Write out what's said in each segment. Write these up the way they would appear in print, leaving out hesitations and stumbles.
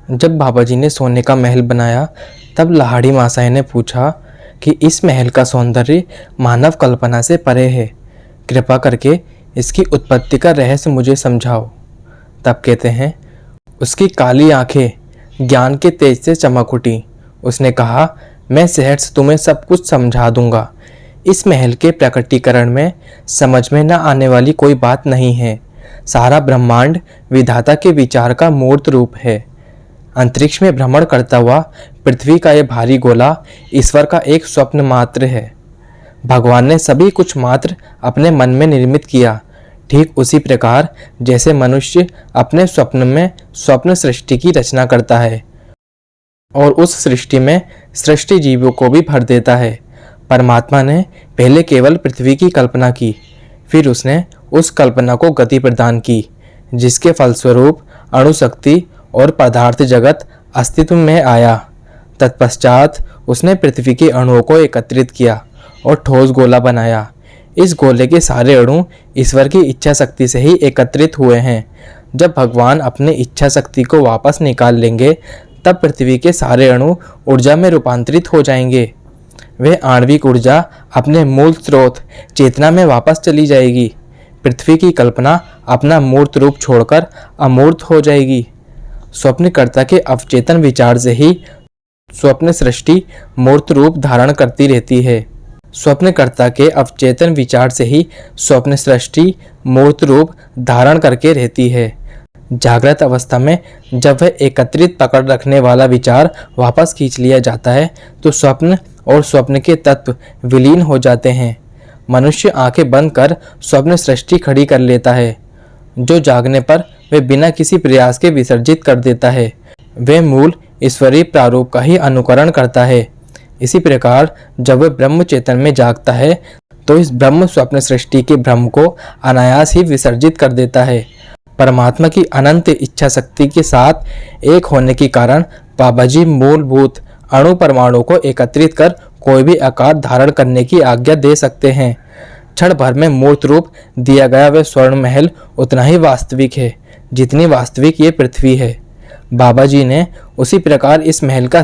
जब बाबा जी ने सोने का महल बनाया तब लाहड़ी मासाएं ने पूछा कि इस महल का सौंदर्य मानव कल्पना से परे है, कृपा करके इसकी उत्पत्ति का रहस्य मुझे समझाओ। तब कहते हैं, उसकी काली आंखें ज्ञान के तेज से चमक उठी। उसने कहा, मैं सहज से तुम्हें सब कुछ समझा दूंगा। इस महल के प्रकटीकरण में समझ में न आने वाली कोई बात नहीं है। सारा ब्रह्मांड विधाता के विचार का मूर्त रूप है। अंतरिक्ष में भ्रमण करता हुआ पृथ्वी का यह भारी गोला ईश्वर का एक स्वप्न मात्र है। भगवान ने सभी कुछ मात्र अपने मन में निर्मित किया, ठीक उसी प्रकार जैसे मनुष्य अपने स्वप्न में स्वप्न सृष्टि की रचना करता है और उस सृष्टि में सृष्टि जीवों को भी भर देता है। परमात्मा ने पहले केवल पृथ्वी की कल्पना की, फिर उसने उस कल्पना को गति प्रदान की, जिसके फलस्वरूप अणुशक्ति और पदार्थ जगत अस्तित्व में आया। तत्पश्चात उसने पृथ्वी के अणुओं को एकत्रित किया और ठोस गोला बनाया। इस गोले के सारे अणु ईश्वर की इच्छा शक्ति से ही एकत्रित हुए हैं। जब भगवान अपनी इच्छा शक्ति को वापस निकाल लेंगे तब पृथ्वी के सारे अणु ऊर्जा में रूपांतरित हो जाएंगे। वह आणविक ऊर्जा अपने मूल स्रोत चेतना में वापस चली जाएगी। पृथ्वी की कल्पना अपना मूर्त रूप छोड़कर अमूर्त हो जाएगी। स्वप्नकर्ता के अवचेतन विचार से ही स्वप्न सृष्टि मूर्त रूप धारण करती रहती है। स्वप्नकर्ता के अवचेतन विचार से ही स्वप्न सृष्टि मूर्त रूप धारण करके रहती है। जागृत अवस्था में जब वह एकत्रित पकड़ रखने वाला विचार वापस खींच लिया जाता है तो स्वप्न और स्वप्न के तत्व विलीन हो जाते हैं। मनुष्य आंखें बंद कर स्वप्न सृष्टि खड़ी कर लेता है, जो जागने पर वह बिना किसी प्रयास के विसर्जित कर देता है। वह मूल ईश्वरीय प्रारूप का ही अनुकरण करता है। इसी प्रकार जब वह ब्रह्म चेतन में जागता है तो इस ब्रह्म स्वप्न सृष्टि के भ्रम को अनायास ही विसर्जित कर देता है। परमात्मा की अनंत इच्छा शक्ति के साथ एक होने के कारण बाबा जी मूलभूत अणु परमाणु को एकत्रित कर कोई भी आकार धारण करने की आज्ञा दे सकते हैं। क्षण भर में मूर्त रूप दिया गया वह स्वर्ण महल उतना ही वास्तविक है जितनी वास्तविक ये पृथ्वी है। बाबा जी ने इसी प्रकार इस महल का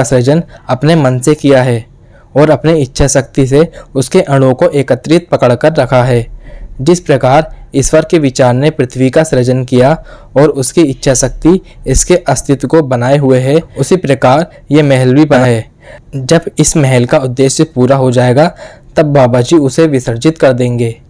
सृजन अपने मन से किया है और अपने इच्छा शक्ति से उसके अणुओं को एकत्रित पकड़कर रखा है। जिस प्रकार ईश्वर के विचार ने पृथ्वी का सृजन किया और उसकी इच्छा शक्ति इसके अस्तित्व को बनाए हुए है, उसी प्रकार ये महल भी बना है। जब इस महल का उद्देश्य पूरा हो जाएगा तब बाबा जी उसे विसर्जित कर देंगे।